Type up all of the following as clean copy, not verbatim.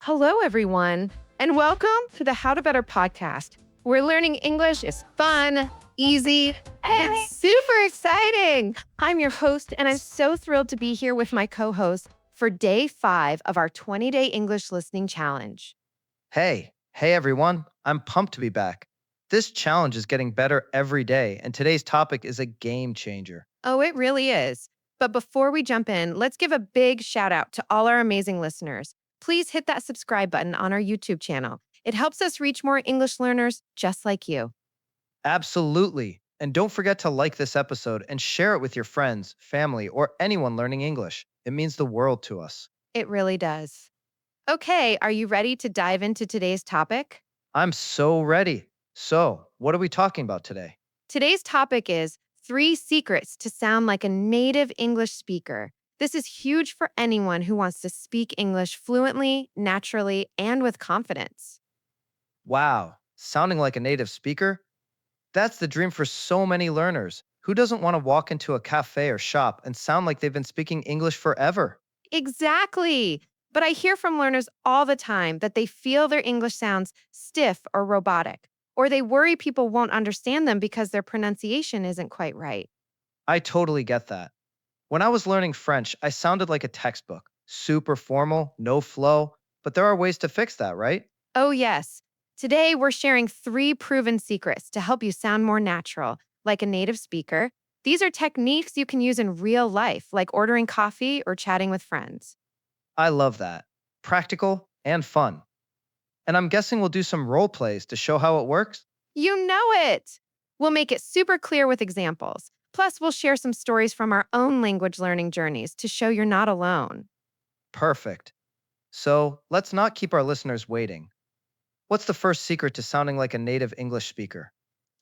Hello, everyone, and welcome to the How to Better podcast, where learning English is fun, easy, and super exciting. I'm your host, and I'm so thrilled to be here with my co host for day 5 of our 20-day English listening challenge. Hey everyone, I'm pumped to be back. This challenge is getting better every day, and today's topic is a game changer. Oh, it really is. But before we jump in, let's give a big shout out to all our amazing listeners. Please hit that subscribe button on our YouTube channel. It helps us reach more English learners just like you. Absolutely. And don't forget to like this episode and share it with your friends, family, or anyone learning English. It means the world to us. It really does. Okay, are you ready to dive into today's topic? I'm so ready. So, what are we talking about today? Today's topic is 3 secrets to sound like a native English speaker. This is huge for anyone who wants to speak English fluently, naturally, and with confidence. Wow, sounding like a native speaker? That's the dream for so many learners. Who doesn't want to walk into a cafe or shop and sound like they've been speaking English forever? Exactly. But I hear from learners all the time that they feel their English sounds stiff or robotic, or they worry people won't understand them because their pronunciation isn't quite right. I totally get that. When I was learning French, I sounded like a textbook, super formal, no flow, but there are ways to fix that, right? Oh, yes. Today, we're sharing 3 proven secrets to help you sound more natural, like a native speaker. These are techniques you can use in real life, like ordering coffee or chatting with friends. I love that. Practical and fun. And I'm guessing we'll do some role plays to show how it works? You know it! We'll make it super clear with examples. Plus, we'll share some stories from our own language learning journeys to show you're not alone. Perfect. So let's not keep our listeners waiting. What's the first secret to sounding like a native English speaker?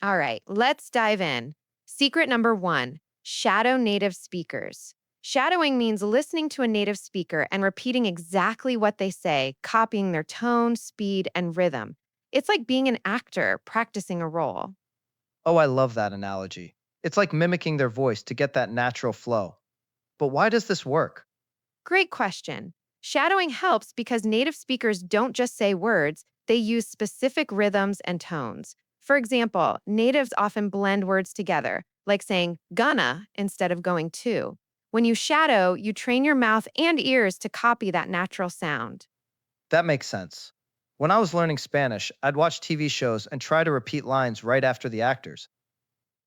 All right, let's dive in. Secret number 1, shadow native speakers. Shadowing means listening to a native speaker and repeating exactly what they say, copying their tone, speed, and rhythm. It's like being an actor practicing a role. Oh, I love that analogy. It's like mimicking their voice to get that natural flow. But why does this work? Great question. Shadowing helps because native speakers don't just say words, they use specific rhythms and tones. For example, natives often blend words together, like saying gonna instead of going to. When you shadow, you train your mouth and ears to copy that natural sound. That makes sense. When I was learning Spanish, I'd watch TV shows and try to repeat lines right after the actors.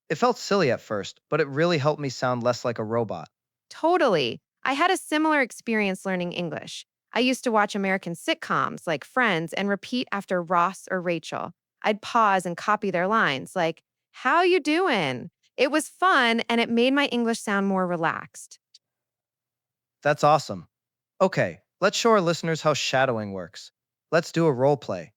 It felt silly at first, but it really helped me sound less like a robot. Totally. I had a similar experience learning English. I used to watch American sitcoms like Friends and repeat after Ross or Rachel. I'd pause and copy their lines like, "How you doing?" It was fun and it made my English sound more relaxed. That's awesome. Okay, let's show our listeners how shadowing works. Let's do a role play.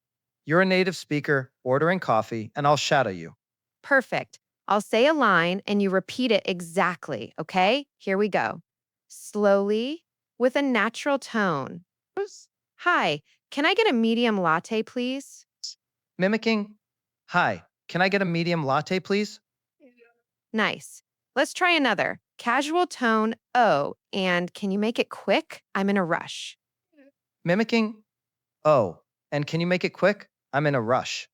You're a native speaker, ordering coffee, and I'll shadow you. Perfect. I'll say a line and you repeat it exactly, okay? Here we go. Slowly, with a natural tone. Hi, can I get a medium latte, please? Mimicking, hi, can I get a medium latte, please? Nice. Let's try another. Casual tone, oh, and can you make it quick? I'm in a rush. Mimicking, oh, and can you make it quick? I'm in a rush.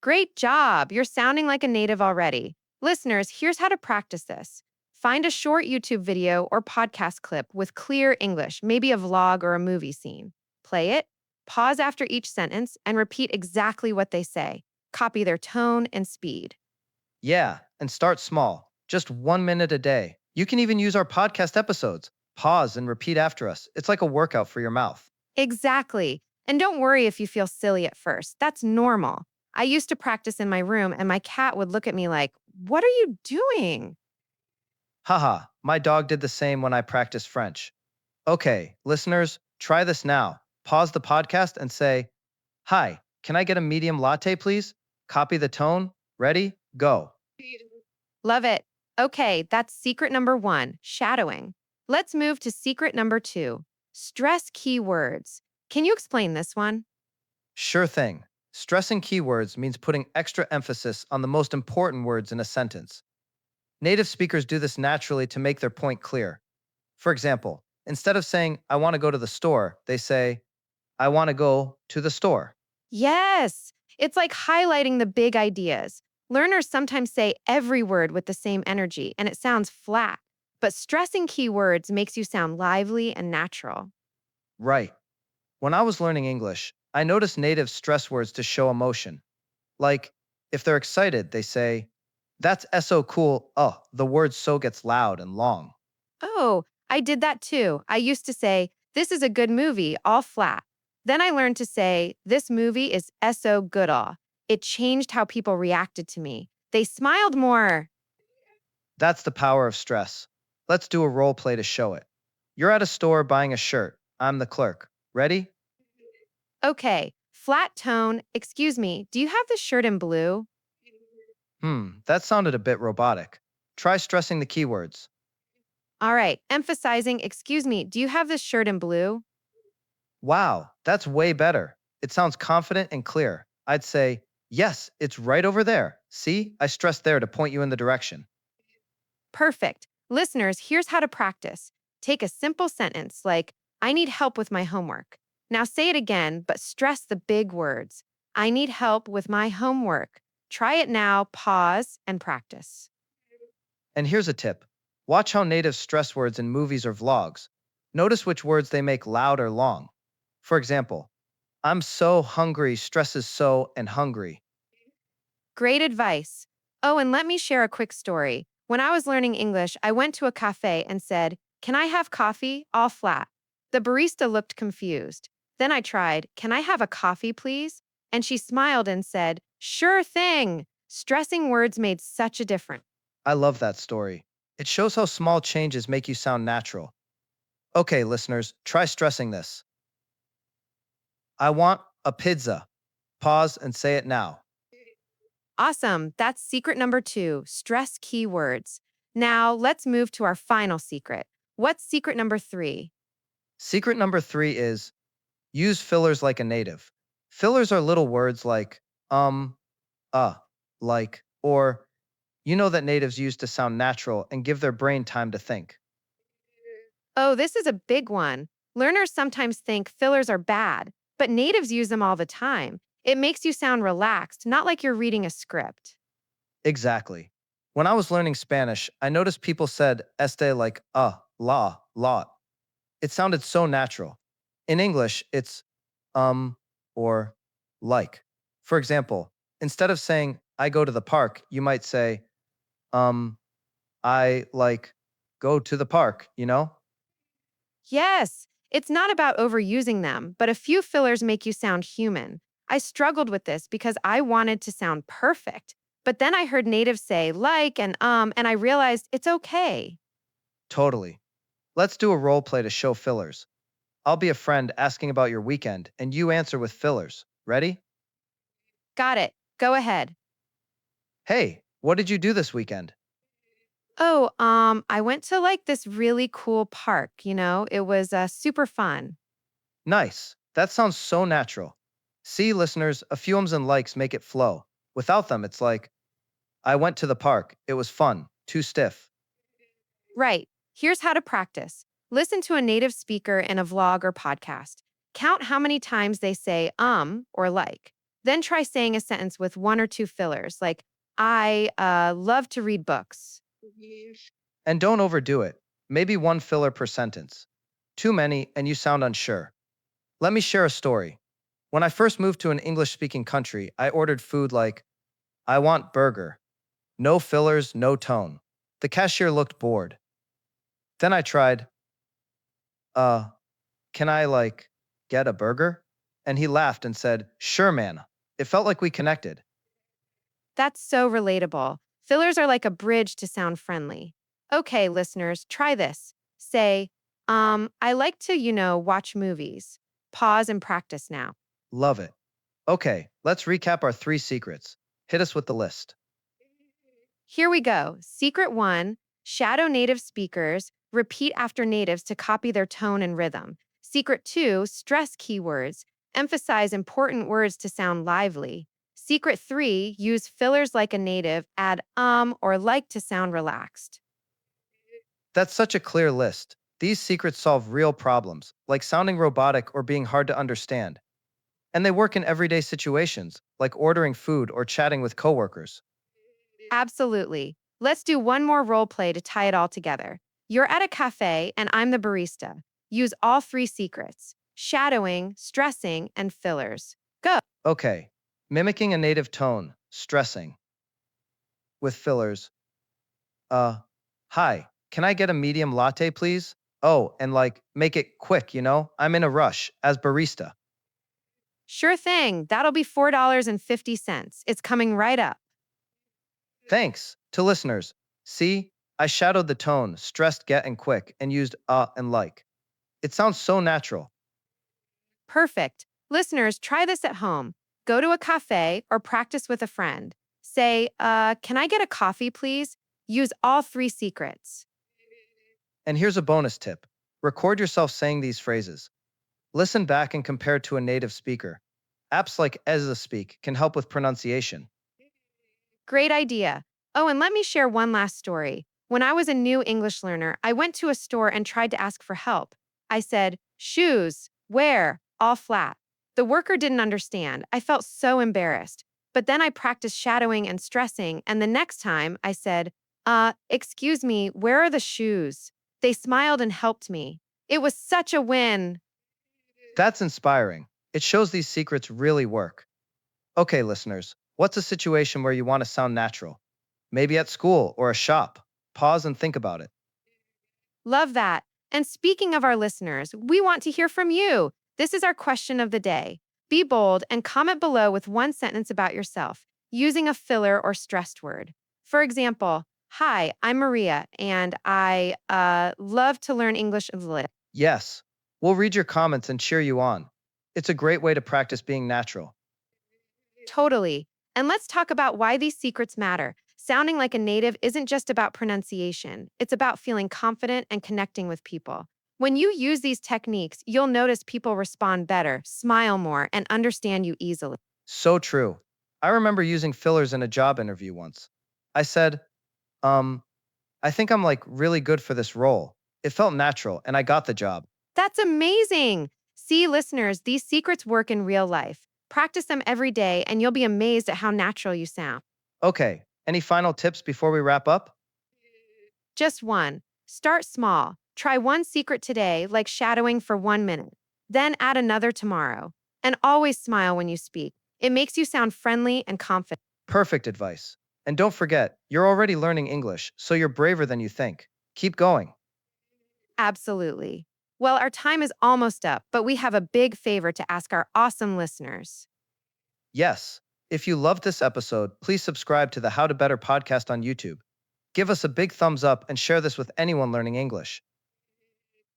Great job. You're sounding like a native already. Listeners, here's how to practice this. Find a short YouTube video or podcast clip with clear English, maybe a vlog or a movie scene. Play it, pause after each sentence, and repeat exactly what they say. Copy their tone and speed. Yeah, and start small, just 1 minute a day. You can even use our podcast episodes. Pause and repeat after us. It's like a workout for your mouth. Exactly. And don't worry if you feel silly at first. That's normal. I used to practice in my room, and my cat would look at me like, "What are you doing?" Haha, my dog did the same when I practiced French. Okay, listeners, try this now. Pause the podcast and say, hi, can I get a medium latte, please? Copy the tone. Ready? Go. Love it. Okay, that's secret number 1, shadowing. Let's move to secret number 2, stress keywords. Can you explain this one? Sure thing. Stressing keywords means putting extra emphasis on the most important words in a sentence. Native speakers do this naturally to make their point clear. For example, instead of saying, I want to go to the store, they say, I want to go to the store. Yes, it's like highlighting the big ideas. Learners sometimes say every word with the same energy, and it sounds flat. But stressing keywords makes you sound lively and natural. Right. When I was learning English, I noticed natives stress words to show emotion. Like, if they're excited, they say, that's so cool. Oh, the word so gets loud and long. Oh, I did that too. I used to say, this is a good movie, all flat. Then I learned to say, this movie is so good all. It changed how people reacted to me. They smiled more. That's the power of stress. Let's do a role play to show it. You're at a store buying a shirt. I'm the clerk. Ready? Okay, flat tone. Excuse me, do you have this shirt in blue? That sounded a bit robotic. Try stressing the keywords. All right, emphasizing. Excuse me, do you have this shirt in blue? Wow, that's way better. It sounds confident and clear. I'd say, yes, it's right over there. See, I stressed there to point you in the direction. Perfect. Listeners, here's how to practice. Take a simple sentence like, I need help with my homework. Now say it again, but stress the big words. I need help with my homework. Try it now, pause, and practice. And here's a tip. Watch how natives stress words in movies or vlogs. Notice which words they make loud or long. For example, I'm so hungry stresses so and hungry. Great advice. Oh, and let me share a quick story. When I was learning English, I went to a cafe and said, Can I have coffee? All flat. The barista looked confused. Then I tried, Can I have a coffee, please? And she smiled and said, Sure thing. Stressing words made such a difference. I love that story. It shows how small changes make you sound natural. Okay, listeners, try stressing this. I want a pizza. Pause and say it now. Awesome. That's secret number 2, stress keywords. Now let's move to our final secret. What's secret number 3? Secret number 3 is use fillers like a native. Fillers are little words like uh, like, or that natives use to sound natural and give their brain time to think. Oh, this is a big one. Learners sometimes think fillers are bad, but natives use them all the time. It makes you sound relaxed, not like you're reading a script. Exactly. When I was learning Spanish, I noticed people said este like la, lot. It sounded so natural. In English, it's um or like. For example, instead of saying I go to the park, you might say um I like go to the park. Yes, it's not about overusing them, but a few fillers make you sound human. I struggled with this because I wanted to sound perfect. But then I heard natives say like and I realized it's okay. Totally. Let's do a role play to show fillers. I'll be a friend asking about your weekend and you answer with fillers. Ready? Got it. Go ahead. Hey, what did you do this weekend? Oh, I went to like this really cool park, it was super fun. Nice. That sounds so natural. See, listeners, a few ums and likes make it flow. Without them, it's like, I went to the park. It was fun. Too stiff. Right. Here's how to practice. Listen to a native speaker in a vlog or podcast. Count how many times they say or like. Then try saying a sentence with one or two fillers, like, I love to read books. And don't overdo it. Maybe one filler per sentence. Too many, and you sound unsure. Let me share a story. When I first moved to an English speaking country, I ordered food like, I want burger. No fillers, no tone. The cashier looked bored. Then I tried, uh, can I, get a burger? And he laughed and said, sure, man. It felt like we connected. That's so relatable. Fillers are like a bridge to sound friendly. Okay, listeners, try this. Say, I like to, watch movies. Pause and practice now. Love it. Okay, let's recap our 3 secrets. Hit us with the list. Here we go. Secret 1, shadow native speakers, repeat after natives to copy their tone and rhythm. Secret 2, stress keywords, emphasize important words to sound lively. Secret 3, use fillers like a native, add or like to sound relaxed. That's such a clear list. These secrets solve real problems, like sounding robotic or being hard to understand. And they work in everyday situations, like ordering food or chatting with coworkers. Absolutely. Let's do one more role play to tie it all together. You're at a cafe and I'm the barista. Use all three secrets: shadowing, stressing, and fillers. Go. Okay, mimicking a native tone, stressing, with fillers. Uh, Hi, can I get a medium latte, please? Oh, and like, make it quick, I'm in a rush as barista. Sure thing. That'll be $4.50. It's coming right up. Thanks to listeners. See, I shadowed the tone, stressed, get, and quick, and used and like. It sounds so natural. Perfect. Listeners, try this at home. Go to a cafe or practice with a friend. Say, can I get a coffee, please? Use all three secrets. And here's a bonus tip: record yourself saying these phrases. Listen back and compare to a native speaker. Apps like Ezza Speak can help with pronunciation. Great idea. Oh, and let me share one last story. When I was a new English learner, I went to a store and tried to ask for help. I said, shoes, where? All flat. The worker didn't understand. I felt so embarrassed. But then I practiced shadowing and stressing, and the next time I said, excuse me, where are the shoes? They smiled and helped me. It was such a win. That's inspiring. It shows these secrets really work. Okay, listeners, what's a situation where you want to sound natural? Maybe at school or a shop. Pause and think about it. Love that. And speaking of our listeners, we want to hear from you. This is our question of the day. Be bold and comment below with one sentence about yourself, using a filler or stressed word. For example, hi, I'm Maria, and I love to learn English. Yes, we'll read your comments and cheer you on. It's a great way to practice being natural. Totally. And let's talk about why these secrets matter. Sounding like a native isn't just about pronunciation, it's about feeling confident and connecting with people. When you use these techniques, you'll notice people respond better, smile more, and understand you easily. So true. I remember using fillers in a job interview once. I said, um, I think I'm like really good for this role. It felt natural and I got the job. That's amazing! See, listeners, these secrets work in real life. Practice them every day, and you'll be amazed at how natural you sound. Okay, any final tips before we wrap up? Just one. Start small. Try one secret today, like shadowing for 1 minute. Then add another tomorrow. And always smile when you speak. It makes you sound friendly and confident. Perfect advice. And don't forget, you're already learning English, so you're braver than you think. Keep going. Absolutely. Well, our time is almost up, but we have a big favor to ask our awesome listeners. Yes, if you loved this episode, please subscribe to the How to Better podcast on YouTube. Give us a big thumbs up and share this with anyone learning English.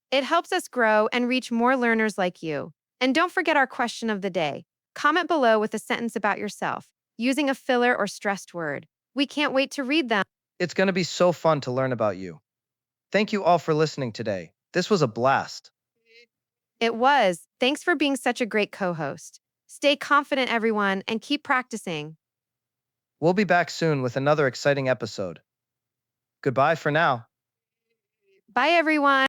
It helps us grow and reach more learners like you. And don't forget our question of the day. Comment below with a sentence about yourself, using a filler or stressed word. We can't wait to read them. It's going to be so fun to learn about you. Thank you all for listening today. This was a blast. It was. Thanks for being such a great co host. Stay confident, everyone, and keep practicing. We'll be back soon with another exciting episode. Goodbye for now. Bye, everyone.